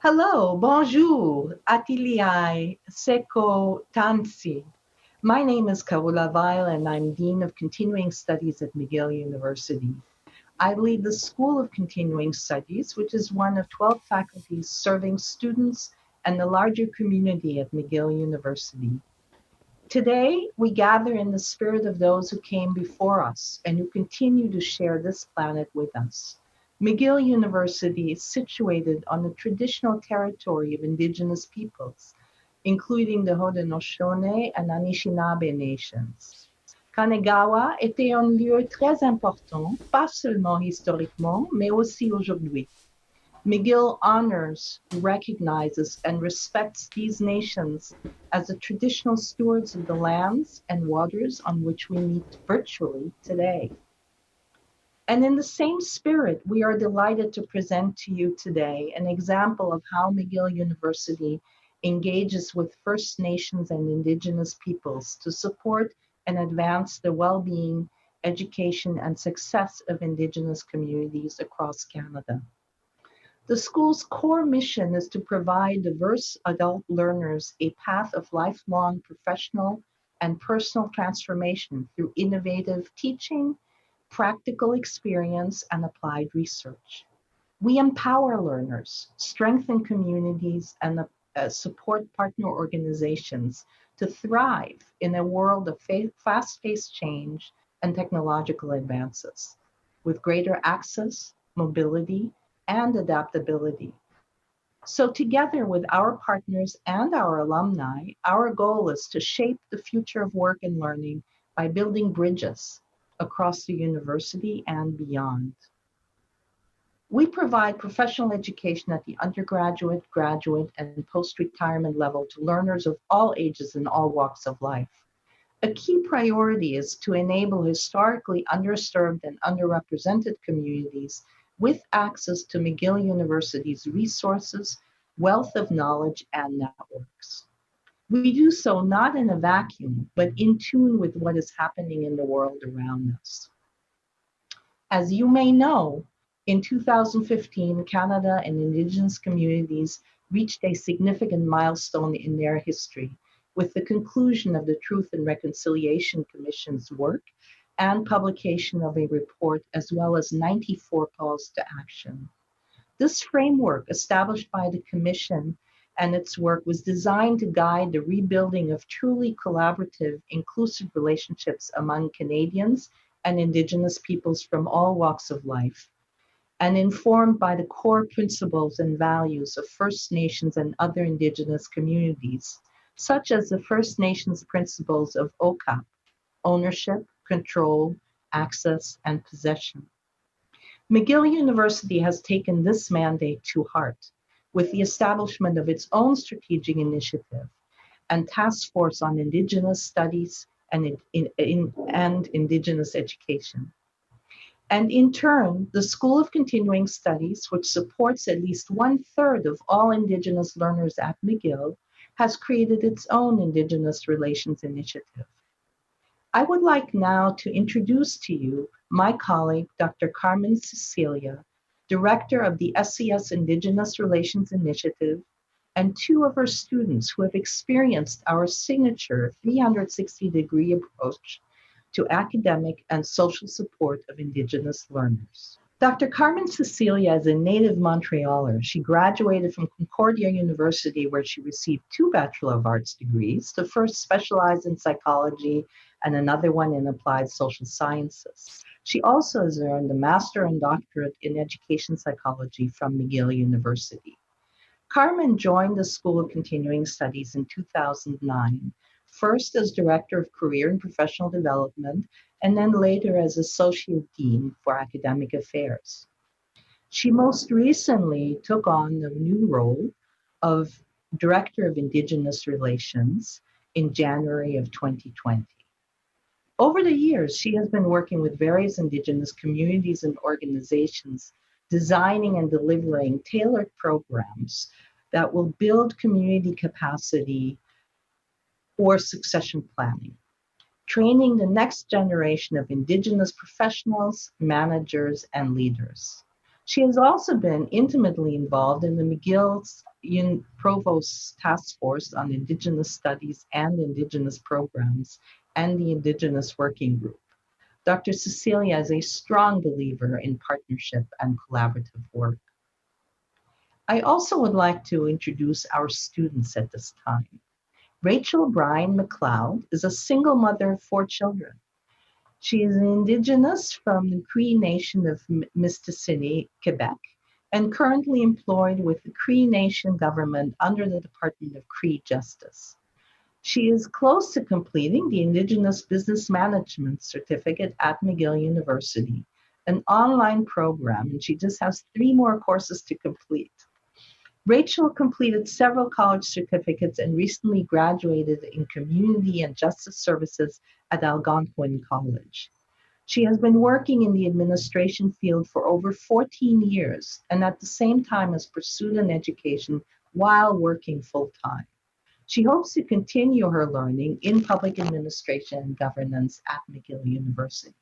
Hello, bonjour, atiliai, seko tansi. My name is Kaula Weil and I'm Dean of Continuing Studies at Mcgill University. I lead the School of Continuing Studies, which is one of 12 faculties serving students and the larger community at Mcgill University. Today, we gather in the spirit of those who came before us and who continue to share this planet with us. Mcgill University is situated on the traditional territory of Indigenous peoples, including the Haudenosaunee and Anishinaabe nations. Kanagawa était un lieu très important, pas seulement historiquement, mais aussi aujourd'hui. Mcgill honors, recognizes, and respects these nations as the traditional stewards of the lands and waters on which we meet virtually today. And in the same spirit, we are delighted to present to you today an example of how Mcgill University engages with First Nations and Indigenous peoples to support and advance the well-being, education, and success of Indigenous communities across Canada. The school's core mission is to provide diverse adult learners a path of lifelong professional and personal transformation through innovative teaching, practical experience, and applied research. We empower learners, strengthen communities, and support partner organizations to thrive in a world of fast-paced change and technological advances, with greater access, mobility, and adaptability. So together with our partners and our alumni, our goal is to shape the future of work and learning by building bridges across the university and beyond. We provide professional education at the undergraduate, graduate, and post-retirement level to learners of all ages and all walks of life. A key priority is to enable historically underserved and underrepresented communities with access to Mcgill University's resources, wealth of knowledge, and networks. We do so not in a vacuum, but in tune with what is happening in the world around us. As you may know, in 2015, Canada and Indigenous communities reached a significant milestone in their history with the conclusion of the Truth and Reconciliation Commission's work and publication of a report, as well as 94 calls to action. This framework, established by the Commission and its work, was designed to guide the rebuilding of truly collaborative, inclusive relationships among Canadians and Indigenous peoples from all walks of life, and informed by the core principles and values of First Nations and other Indigenous communities, such as the First Nations principles of OCAP, ownership, control, access, and possession. Mcgill University has taken this mandate to heart with the establishment of its own strategic initiative and task force on Indigenous studies and Indigenous education. And in turn, the School of Continuing Studies, which supports at least 1/3 of all Indigenous learners at Mcgill, has created its own Indigenous Relations Initiative. I would like now to introduce to you my colleague, Dr. Carmen Cecilia, Director of the SCS Indigenous Relations Initiative, and two of her students who have experienced our signature 360-degree approach to academic and social support of Indigenous learners. Dr. Carmen Cecilia is a native Montrealer. She graduated from Concordia University, where she received 2 Bachelor of Arts degrees, the first specialized in psychology and another one in applied social sciences. She also has earned a Master and Doctorate in Education Psychology from Mcgill University. Carmen joined the School of Continuing Studies in 2009, first as Director of Career and Professional Development, and then later as Associate Dean for Academic Affairs. She most recently took on the new role of Director of Indigenous Relations in January of 2020. Over the years, she has been working with various Indigenous communities and organizations, designing and delivering tailored programs that will build community capacity for succession planning, training the next generation of Indigenous professionals, managers, and leaders. She has also been intimately involved in the Mcgill's Provost Task Force on Indigenous Studies and Indigenous Programs and the Indigenous Working Group. Dr. Cecilia is a strong believer in partnership and collaborative work. I also would like to introduce our students at this time. Rachel Bryan Mccloud is a single mother of 4 children. She is an Indigenous from the Cree Nation of Mistassini, Quebec, and currently employed with the Cree Nation government under the Department of Cree Justice. She is close to completing the Indigenous Business Management Certificate at Mcgill University, an online program, and she just has 3 more courses to complete. Rachel completed several college certificates and recently graduated in Community and Justice Services at Algonquin College. She has been working in the administration field for over 14 years and at the same time has pursued an education while working full-time. She hopes to continue her learning in public administration and governance at Mcgill University.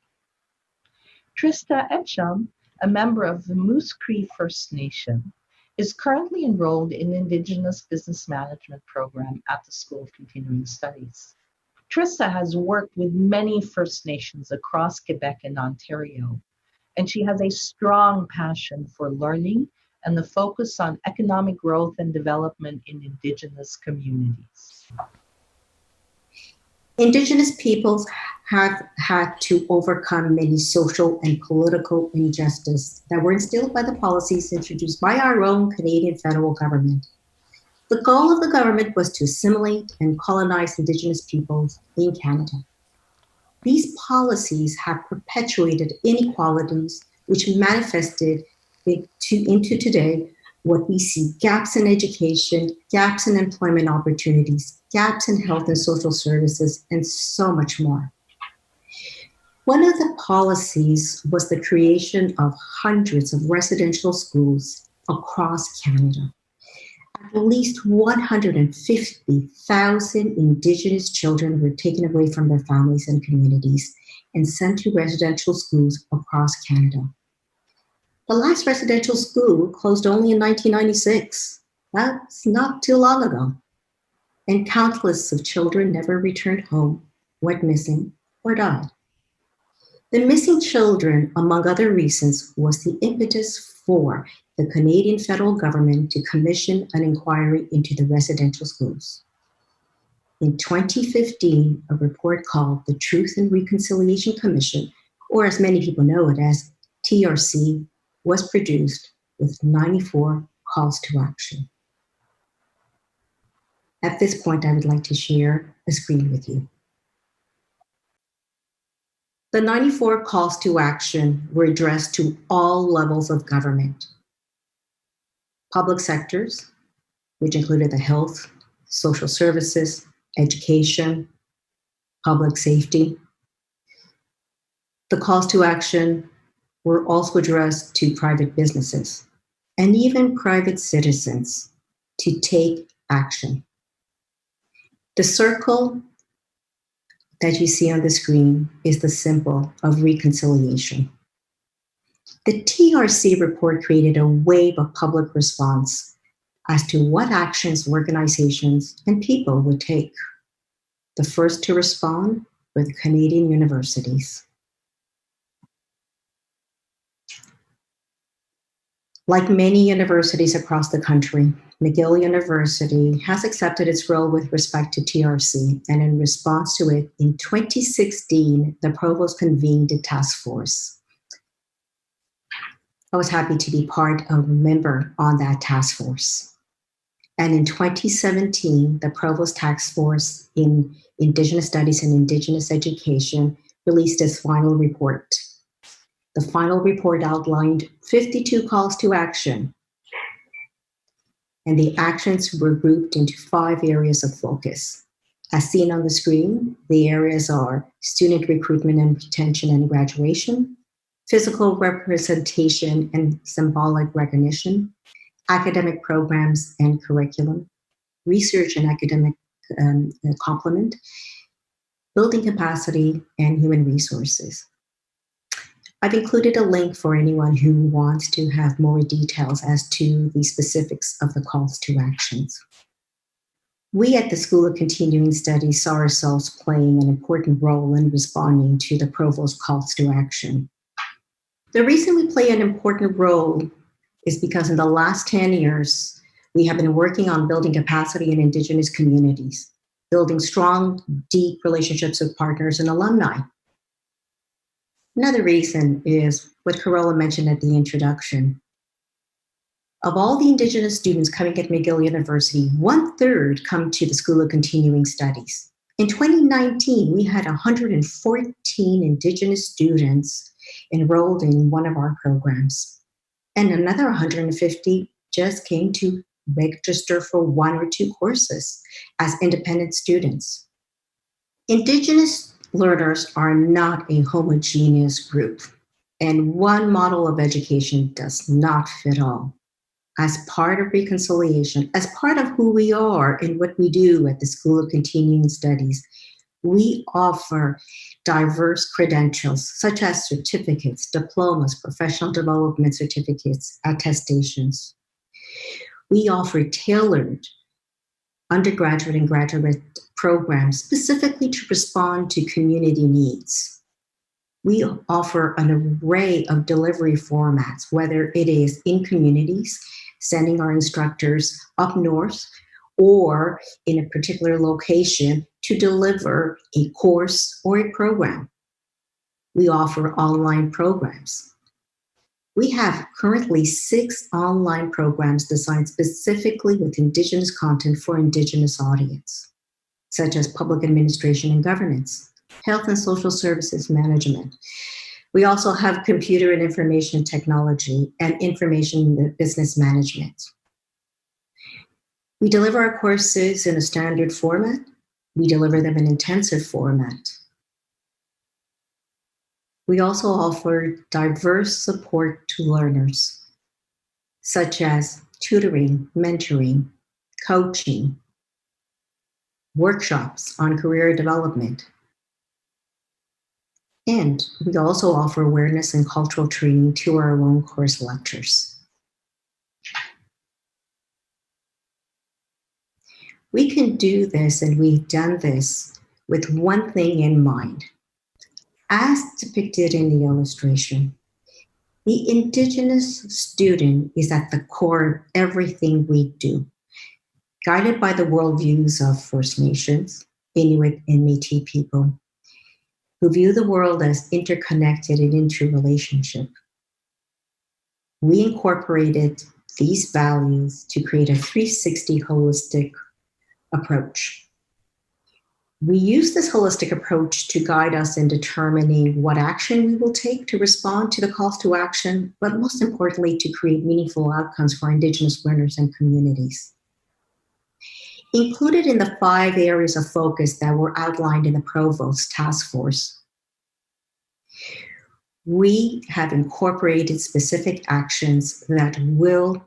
Trista Etcham, a member of the Moose Cree First Nation, is currently enrolled in the Indigenous Business Management program at the School of Continuing Studies. Trista has worked with many First Nations across Quebec and Ontario, and she has a strong passion for learning and the focus on economic growth and development in Indigenous communities. Indigenous peoples have had to overcome many social and political injustice that were instilled by the policies introduced by our own Canadian federal government. The goal of the government was to assimilate and colonize Indigenous peoples in Canada. These policies have perpetuated inequalities which manifested into today what we see: gaps in education, gaps in employment opportunities, gaps in health and social services, and so much more. One of the policies was the creation of hundreds of residential schools across Canada. At least 150,000 Indigenous children were taken away from their families and communities and sent to residential schools across Canada. The last residential school closed only in 1996. That's not too long ago. And countless of children never returned home, went missing, or died. The missing children, among other reasons, was the impetus for the Canadian federal government to commission an inquiry into the residential schools. In 2015, a report called the Truth and Reconciliation Commission, or as many people know it as TRC, was produced with 94 calls to action. At this point, I would like to share a screen with you. The 94 calls to action were addressed to all levels of government. Public sectors, which included the health, social services, education, public safety. The calls to action were also addressed to private businesses and even private citizens to take action. The circle that you see on the screen is the symbol of reconciliation. The TRC report created a wave of public response as to what actions organizations and people would take. The first to respond were the Canadian universities. Like many universities across the country, Mcgill University has accepted its role with respect to TRC, and in response to it, in 2016, the provost convened a task force. I was happy to be part of a member on that task force. And in 2017, the provost task force in Indigenous Studies and Indigenous Education released its final report. The final report outlined 52 calls to action, and the actions were grouped into 5 areas of focus. As seen on the screen, the areas are student recruitment and retention and graduation, physical representation and symbolic recognition, academic programs and curriculum, research and academic complement, building capacity, and human resources. I've included a link for anyone who wants to have more details as to the specifics of the calls to actions. We at the School of Continuing Studies saw ourselves playing an important role in responding to the Provost's calls to action. The reason we play an important role is because in the last 10 years, we have been working on building capacity in Indigenous communities, building strong, deep relationships with partners and alumni. Another reason is what Carola mentioned at the introduction. Of all the Indigenous students coming at Mcgill University, 1/3 come to the School of Continuing Studies. In 2019, we had 114 Indigenous students enrolled in one of our programs, and another 150 just came to register for 1 or 2 courses as independent students. Indigenous learners are not a homogeneous group, and one model of education does not fit all. As part of reconciliation, as part of who we are and what we do at the School of Continuing Studies, we offer diverse credentials such as certificates, diplomas, professional development certificates, attestations. We offer tailored undergraduate and graduate programs specifically to respond to community needs. We offer an array of delivery formats, whether it is in communities, sending our instructors up north, or in a particular location to deliver a course or a program. We offer online programs. We have currently 6 online programs designed specifically with Indigenous content for Indigenous audience, such as public administration and governance, health and social services management. We also have computer and information technology and information business management. We deliver our courses in a standard format. We deliver them in intensive format. We also offer diverse support to learners, such as tutoring, mentoring, coaching, workshops on career development. And we also offer awareness and cultural training to our own course lectures. We can do this, and we've done this with one thing in mind. As depicted in the illustration, the Indigenous student is at the core of everything we do, guided by the worldviews of First Nations, Inuit, and Métis people, who view the world as interconnected and interrelationship. We incorporated these values to create a 360 holistic approach. We use this holistic approach to guide us in determining what action we will take to respond to the calls to action, but most importantly, to create meaningful outcomes for Indigenous learners and communities. Included in the 5 areas of focus that were outlined in the Provost Task Force, we have incorporated specific actions that will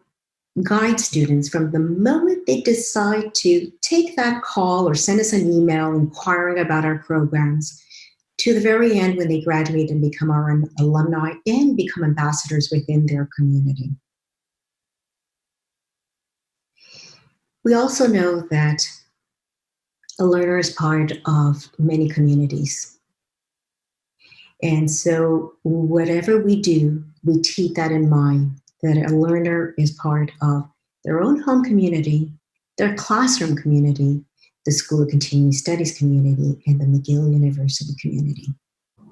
guide students from the moment they decide to take that call or send us an email inquiring about our programs to the very end when they graduate and become our alumni and become ambassadors within their community. We also know that a learner is part of many communities. And so whatever we do, we keep that in mind, that a learner is part of their own home community, their classroom community, the School of Continuing Studies community, and the Mcgill University community.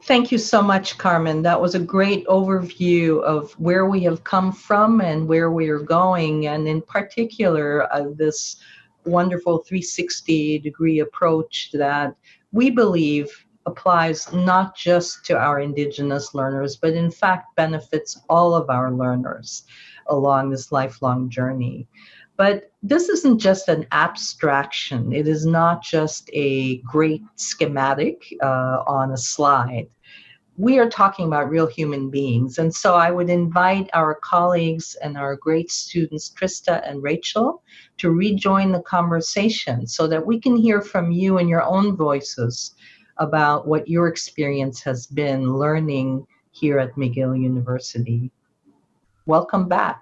Thank you so much, Carmen. That was a great overview of where we have come from and where we are going, and in particular, this wonderful 360-degree approach that we believe applies not just to our Indigenous learners, but in fact benefits all of our learners along this lifelong journey. But this isn't just an abstraction. It is not just a great schematic on a slide. We are talking about real human beings. And so I would invite our colleagues and our great students, Trista and Rachel, to rejoin the conversation so that we can hear from you in your own voices about what your experience has been learning here at Mcgill University. Welcome back.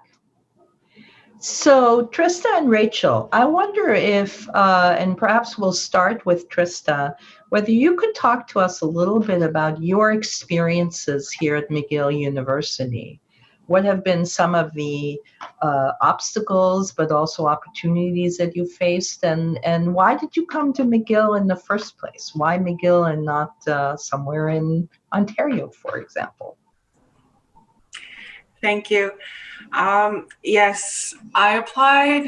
So Trista and Rachel, I wonder if, and perhaps we'll start with Trista, whether you could talk to us a little bit about your experiences here at Mcgill University. What have been some of the obstacles, but also opportunities that you faced, and why did you come to Mcgill in the first place? Why Mcgill and not somewhere in Ontario, for example? Thank you. Yes, I applied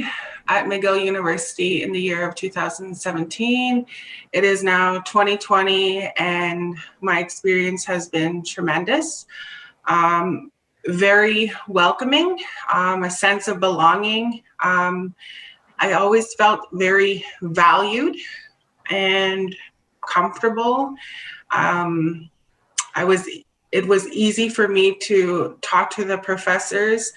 at Mcgill University in the year of 2017. It is now 2020, and my experience has been tremendous. Very welcoming, a sense of belonging. I always felt very valued and comfortable. It was easy for me to talk to the professors.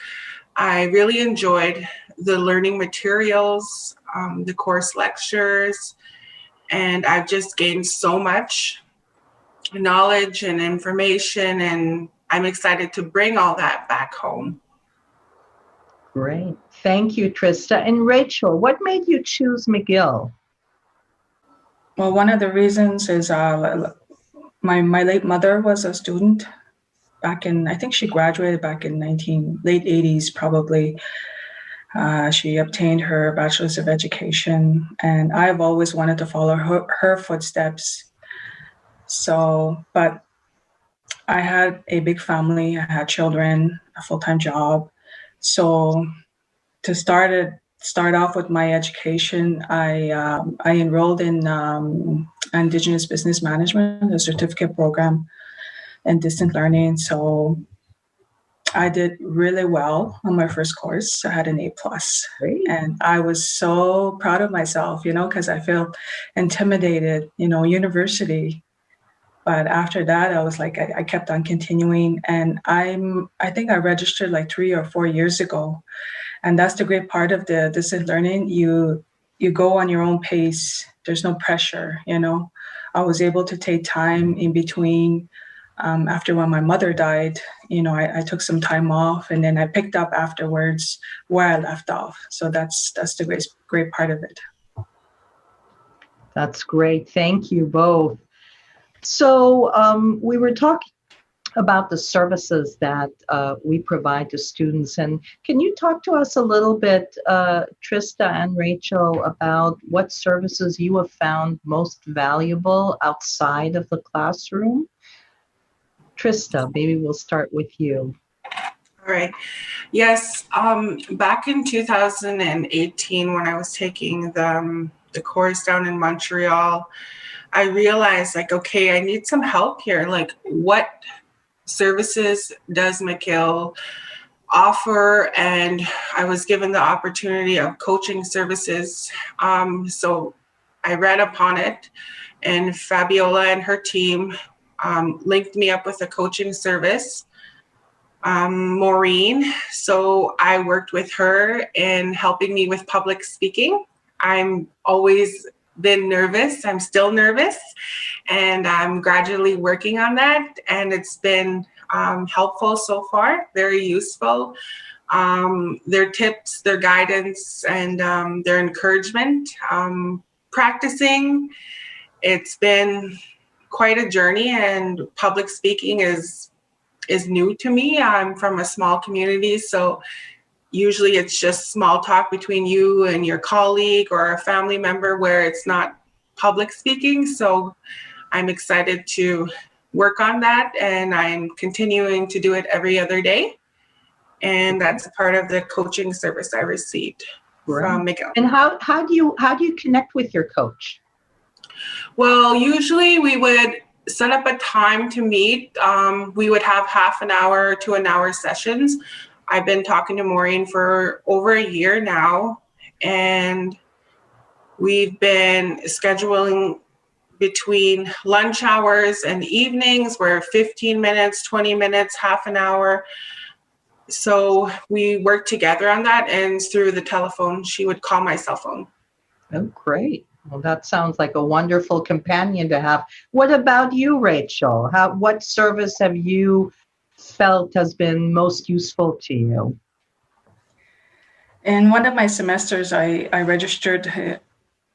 I really enjoyed the learning materials, the course lectures, and I've just gained so much knowledge and information, and I'm excited to bring all that back home. Great. Thank you, Trista. And Rachel, what made you choose Mcgill? Well, one of the reasons is my late mother was a student back in, I think she graduated back in late 80s probably. She obtained her bachelor's of education, and I've always wanted to follow her footsteps. So, but I had a big family, I had children, a full-time job. So to start off with my education, I enrolled in Indigenous Business Management, a certificate program in distant learning. So I did really well on my first course. I had an A+. Great. And I was so proud of myself, because I felt intimidated, university. But after that, I was like, I kept on continuing. And I think I registered like 3 or 4 years ago. And that's the great part of the distant learning. You go on your own pace. There's no pressure, I was able to take time in between. After when my mother died, I took some time off, and then I picked up afterwards where I left off. So that's the great part of it. That's great. Thank you both. So we were talking about the services that we provide to students. And can you talk to us a little bit, Trista and Rachel, about what services you have found most valuable outside of the classroom? Trista, maybe we'll start with you. All right. Yes. Back in 2018, when I was taking the course down in Montreal, I realized, okay, I need some help here. What services does Mcgill offer? And I was given the opportunity of coaching services. So I read upon it, and Fabiola and her team linked me up with a coaching service, Maureen. So I worked with her in helping me with public speaking. I'm always been nervous. I'm still nervous, and I'm gradually working on that. And it's been helpful so far, very useful. Their tips, their guidance, and their encouragement. Practicing, it's been quite a journey, and public speaking is new to me. I'm from a small community, so usually it's just small talk between you and your colleague or a family member where it's not public speaking. So I'm excited to work on that, and I'm continuing to do it every other day. And that's part of the coaching service I received from Mcgill. And how do you connect with your coach? Well, usually we would set up a time to meet. We would have half an hour to an hour sessions. I've been talking to Maureen for over a year now, and we've been scheduling between lunch hours and evenings, where 15 minutes, 20 minutes, half an hour. So we work together on that, and through the telephone, she would call my cell phone. Oh, great. Well, that sounds like a wonderful companion to have. What about you, Rachel? What service have you felt has been most useful to you? In one of my semesters, I registered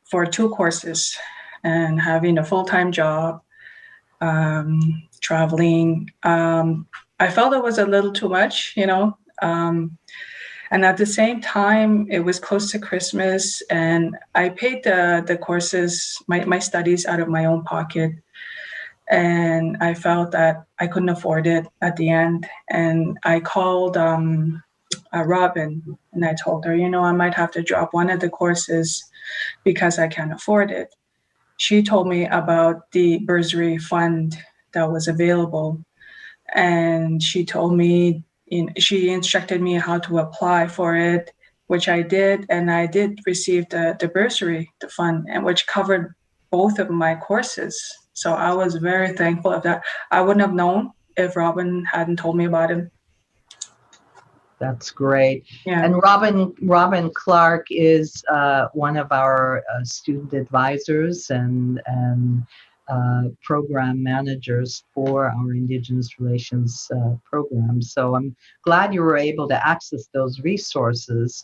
for 2 courses, and having a full-time job, traveling, I felt it was a little too much, and at the same time, it was close to Christmas, and I paid the courses, my studies out of my own pocket. And I felt that I couldn't afford it at the end. And I called Robin, and I told her, I might have to drop one of the courses because I can't afford it. She told me about the bursary fund that was available. And she told me, she instructed me how to apply for it, which I did. And I did receive the bursary, the fund, and which covered both of my courses. So I was very thankful of that. I wouldn't have known if Robin hadn't told me about it. That's great. Yeah. And Robin Clark is one of our student advisors and program managers for our Indigenous Relations program. So I'm glad you were able to access those resources.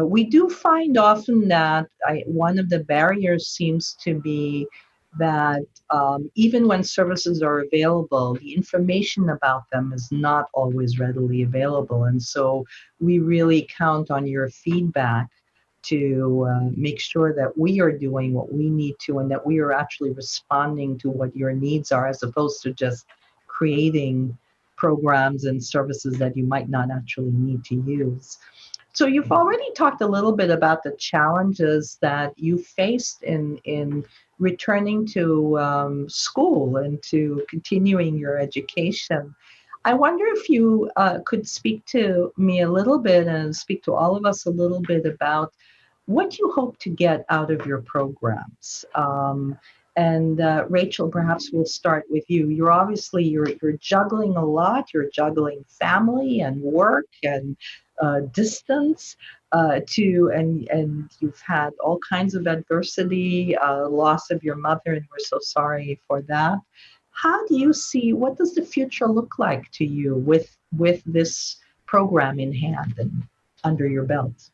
We do find often that one of the barriers seems to be that even when services are available, the information about them is not always readily available. And so we really count on your feedback to make sure that we are doing what we need to and that we are actually responding to what your needs are, as opposed to just creating programs and services that you might not actually need to use. So you've already talked a little bit about the challenges that you faced in returning to school and to continuing your education. I wonder if you could speak to me a little bit and speak to all of us a little bit about what you hope to get out of your programs. And Rachel, perhaps we'll start with you. You're juggling a lot. You're juggling family and work and distance and you've had all kinds of adversity, loss of your mother, and we're so sorry for that. How do you see, what does the future look like to you with this program in hand and under your belt?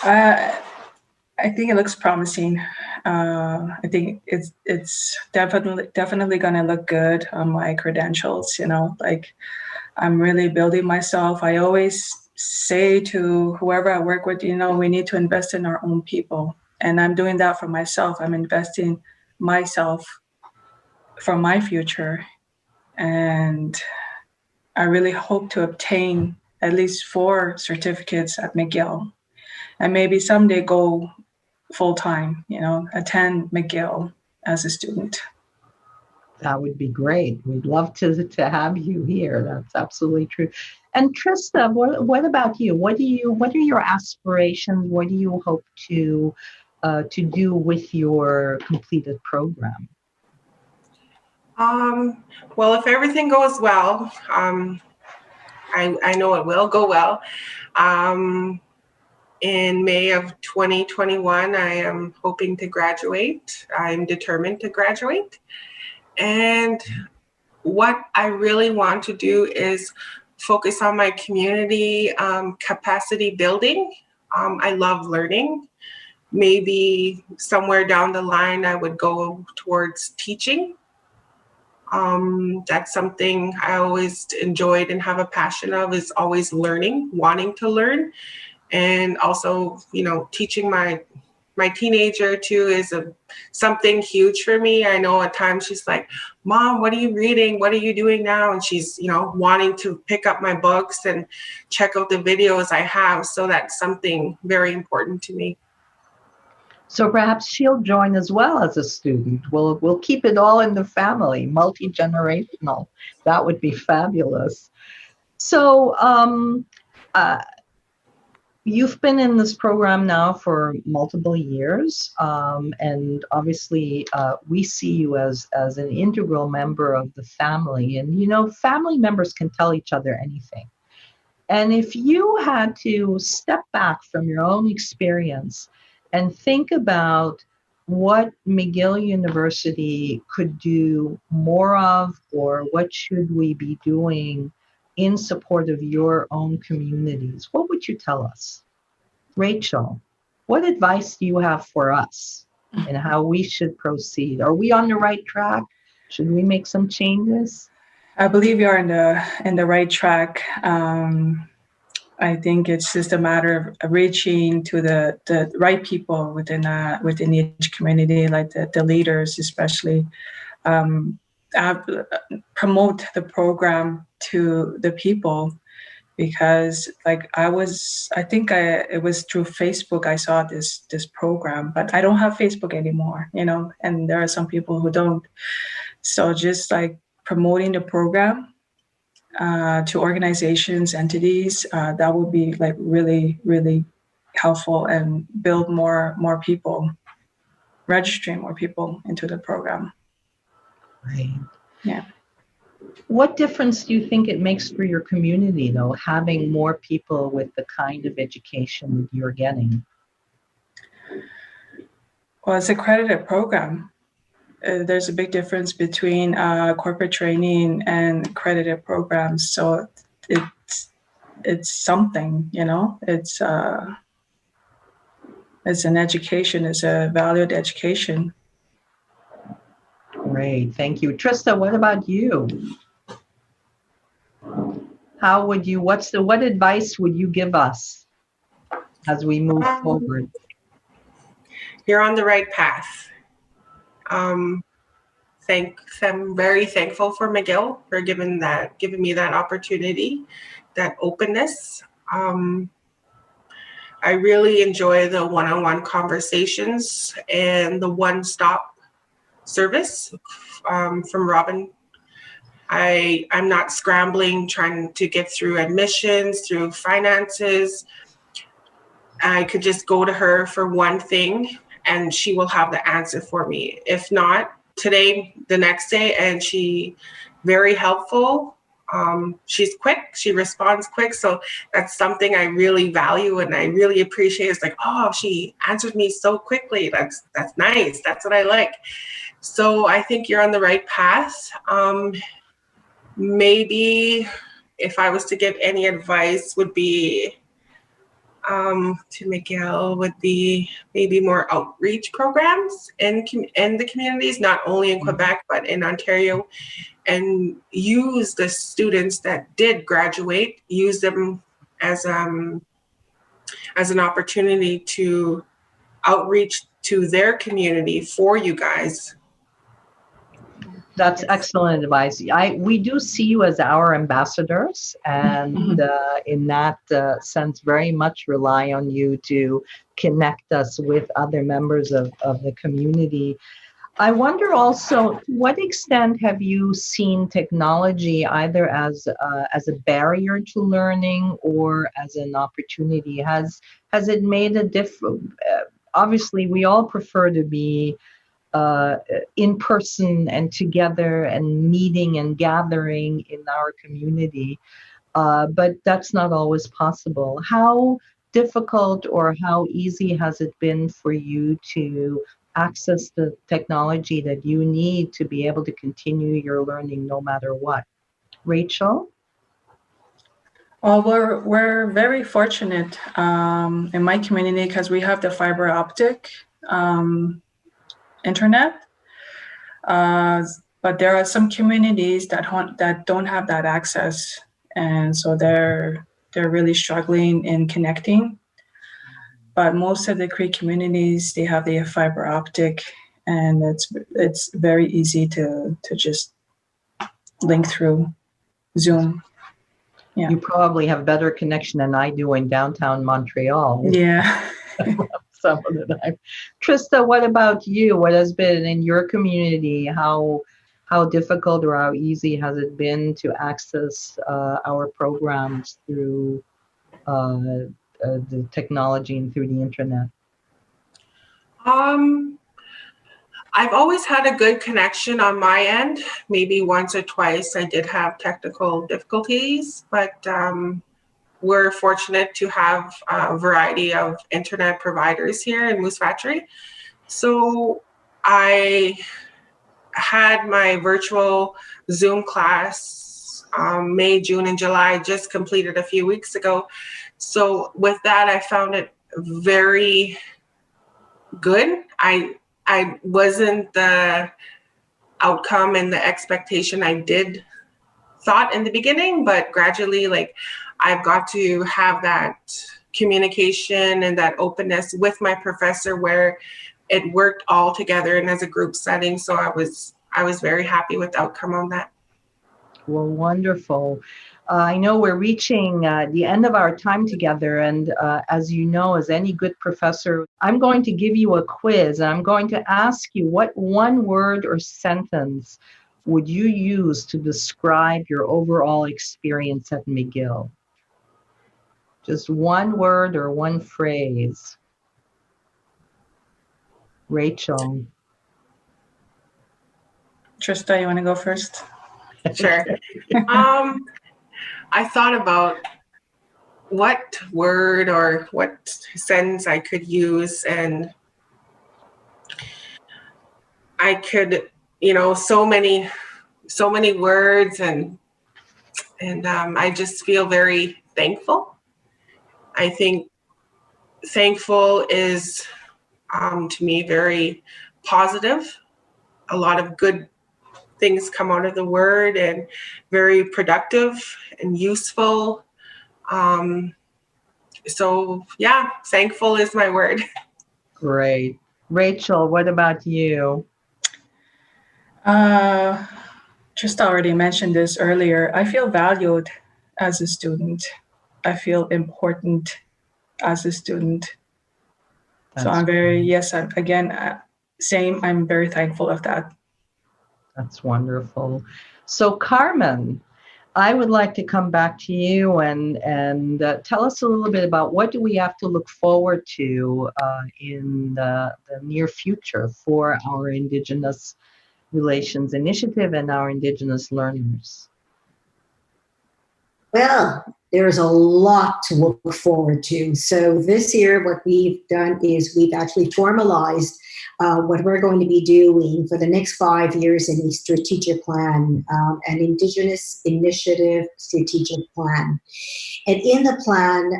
I think it looks promising. I think it's definitely gonna look good on my credentials. I'm really building myself. I always say to whoever I work with, we need to invest in our own people, and I'm doing that for myself. I'm investing myself for my future, and I really hope to obtain at least 4 certificates at Mcgill, and maybe someday go full-time, attend Mcgill as a student. That would be great. We'd love to have you here. That's absolutely true. And Trista, what about you? What are your aspirations? What do you hope to do with your completed program? Well, if everything goes well, I know it will go well. In May of 2021, I am hoping to graduate. I'm determined to graduate. And what I really want to do is focus on my community capacity building. I love learning. Maybe somewhere down the line, I would go towards teaching. That's something I always enjoyed and have a passion of, is always learning, wanting to learn. And also, teaching my teenager too is something huge for me. I know at times she's like, Mom, what are you reading? What are you doing now? And she's, wanting to pick up my books and check out the videos I have. So that's something very important to me. So perhaps she'll join as well as a student. We'll keep it all in the family, multi-generational. That would be fabulous. So you've been in this program now for multiple years, and obviously we see you as an integral member of the family. And family members can tell each other anything. And if you had to step back from your own experience and think about what McGill University could do more of, or what should we be doing in support of your own communities? What would you tell us? Rachel, what advice do you have for us and how we should proceed? Are we on the right track? Should we make some changes? I believe you're in the right track. I think it's just a matter of reaching to the right people within each community, like the leaders, especially. Promote the program to the people, because like it was through Facebook I saw this program, but I don't have Facebook anymore, and there are some people who don't. So just like promoting the program to organizations, entities, that would be like really, really helpful, and build more people, registering more people into the program. Right. Yeah. What difference do you think it makes for your community, though, having more people with the kind of education that you're getting? Well, it's a accredited program. There's a big difference between corporate training and accredited programs. So it's something, It's an education. It's a valued education. Great, thank you. Trista, what about you? What advice would you give us as we move forward? You're on the right path. I'm very thankful for Mcgill for giving me that opportunity, that openness. I really enjoy the one-on-one conversations and the one-stop service from Robin. I'm not scrambling trying to get through admissions, through finances. I could just go to her for one thing and she will have the answer for me. If not today, the next day, and she very helpful. She's quick, she responds quick. So that's something I really value and I really appreciate. It's like, oh, she answered me so quickly. That's nice. That's what I like. So I think you're on the right path. Maybe if I was to give any advice would be to Mcgill would be maybe more outreach programs in the communities, not only in Quebec, but in Ontario, and use the students that did graduate, use them as an opportunity to outreach to their community for you guys. That's excellent advice. We do see you as our ambassadors, and in that sense, very much rely on you to connect us with other members of the community. I wonder also, to what extent have you seen technology either as a barrier to learning or as an opportunity? Has it made a difference? Obviously, we all prefer to be in person and together and meeting and gathering in our community, but that's not always possible. How difficult or how easy has it been for you to access the technology that you need to be able to continue your learning no matter what? Rachel? Well, we're very fortunate in my community because we have the fiber optic internet, but there are some communities that don't have that access, and so they're really struggling in connecting. But most of the Cree communities, they have the fiber optic, and it's very easy to just link through Zoom. Yeah. You probably have better connection than I do in downtown Montreal. Yeah. Some of the time. Trista, what about you? What has been in your community? How difficult or how easy has it been to access our programs through the technology and through the internet? I've always had a good connection on my end. Maybe once or twice I did have technical difficulties, but we're fortunate to have a variety of internet providers here in Moose Factory. So I had my virtual Zoom class May, June, and July, just completed a few weeks ago. So with that, I found it very good. I wasn't the outcome and the expectation I did thought in the beginning, but gradually, like, I've got to have that communication and that openness with my professor where it worked all together and as a group setting. So I was very happy with the outcome on that. Well, wonderful. I know we're reaching the end of our time together, and as you know, as any good professor, I'm going to give you a quiz, and I'm going to ask you what one word or sentence would you use to describe your overall experience at Mcgill? Just one word or one phrase. Rachel. Trista, you want to go first? Sure. I thought about what word or what sentence I could use, and I could, so many words, and I just feel very thankful. I think thankful is, to me, very positive. A lot of good things come out of the word, and very productive and useful. So yeah, thankful is my word. Great. Rachel, what about you? Trista already mentioned this earlier. I feel valued as a student. I feel important as a student. So I'm very, same. I'm very thankful of that. That's wonderful. So Carmen, I would like to come back to you and tell us a little bit about what do we have to look forward to in the near future for our Indigenous Relations Initiative and our Indigenous learners. Well, there's a lot to look forward to. So this year, what we've done is we've actually formalized what we're going to be doing for the next 5 years in the strategic plan, an Indigenous Initiative strategic plan. And in the plan,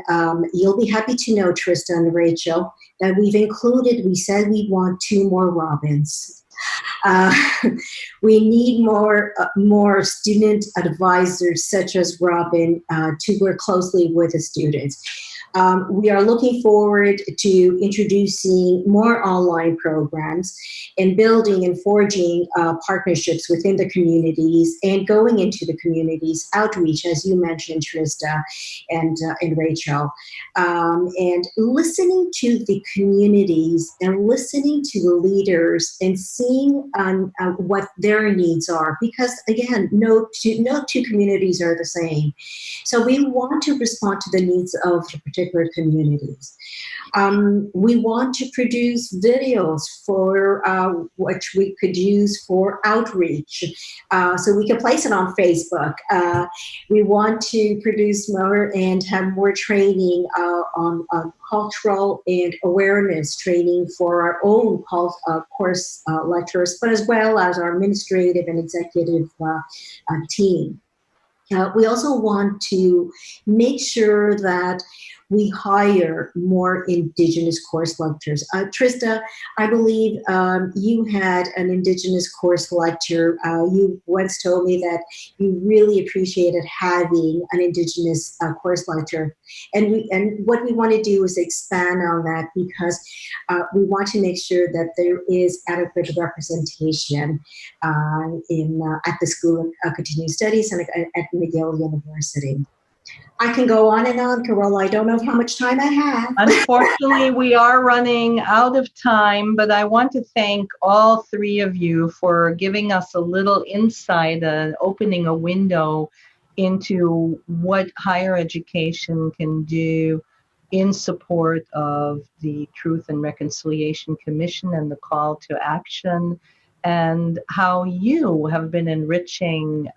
you'll be happy to know, Trista and Rachel, that we said we want 2 more Robins. We need more student advisors such as Robin to work closely with the students. We are looking forward to introducing more online programs and building and forging partnerships within the communities and going into the communities, outreach, as you mentioned, Trista and Rachel, and listening to the communities and listening to the leaders and seeing what their needs are, because again, no two communities are the same. So we want to respond to the needs of the particular communities. We want to produce videos for which we could use for outreach, so we can place it on Facebook. We want to produce more and have more training on cultural and awareness training for our own course lecturers, but as well as our administrative and executive team. We also want to make sure that we hire more Indigenous course lecturers. Trista, I believe you had an Indigenous course lecturer. You once told me that you really appreciated having an Indigenous course lecturer. And what we want to do is expand on that, because we want to make sure that there is adequate representation at the School of Continuing Studies and at Mcgill University. I can go on and on, Carola. I don't know how much time I have. Unfortunately, we are running out of time, but I want to thank all 3 of you for giving us a little insight and opening a window into what higher education can do in support of the Truth and Reconciliation Commission and the call to action, and how you have been enriching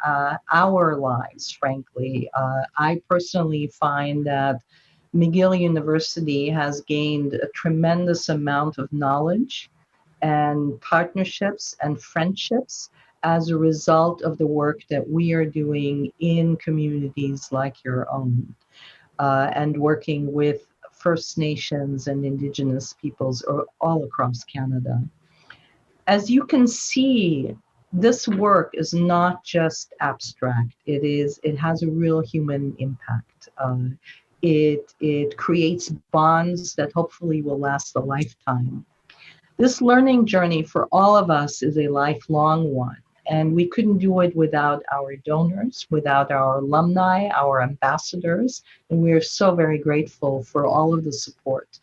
our lives, frankly. I personally find that Mcgill University has gained a tremendous amount of knowledge and partnerships and friendships as a result of the work that we are doing in communities like your own, and working with First Nations and Indigenous peoples all across Canada. As you can see, this work is not just abstract. It has a real human impact. It creates bonds that hopefully will last a lifetime. This learning journey for all of us is a lifelong one, and we couldn't do it without our donors, without our alumni, our ambassadors, and we are so very grateful for all of the support.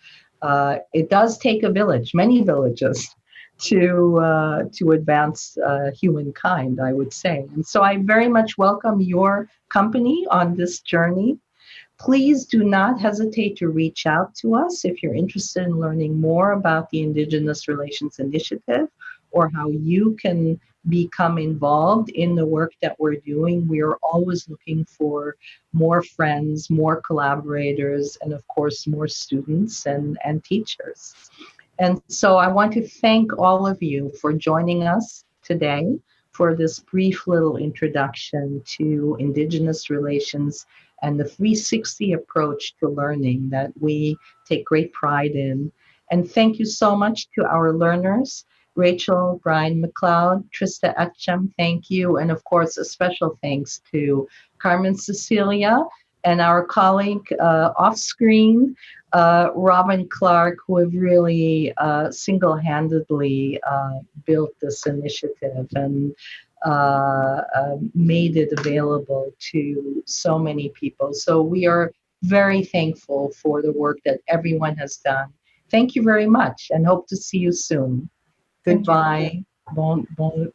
It does take a village, many villages, to advance humankind, I would say. And so I very much welcome your company on this journey. Please do not hesitate to reach out to us if you're interested in learning more about the Indigenous Relations Initiative or how you can become involved in the work that we're doing. We are always looking for more friends, more collaborators, and of course, more students and teachers. And so I want to thank all of you for joining us today for this brief little introduction to Indigenous relations and the 360 approach to learning that we take great pride in. And thank you so much to our learners, Rachel, Brian Mccloud, Trista Etchem, thank you. And of course, a special thanks to Carmen Cecilia and our colleague off-screen, Robin Clark, who have really single-handedly built this initiative and made it available to so many people. So we are very thankful for the work that everyone has done. Thank you very much and hope to see you soon. Goodbye. Bonjour.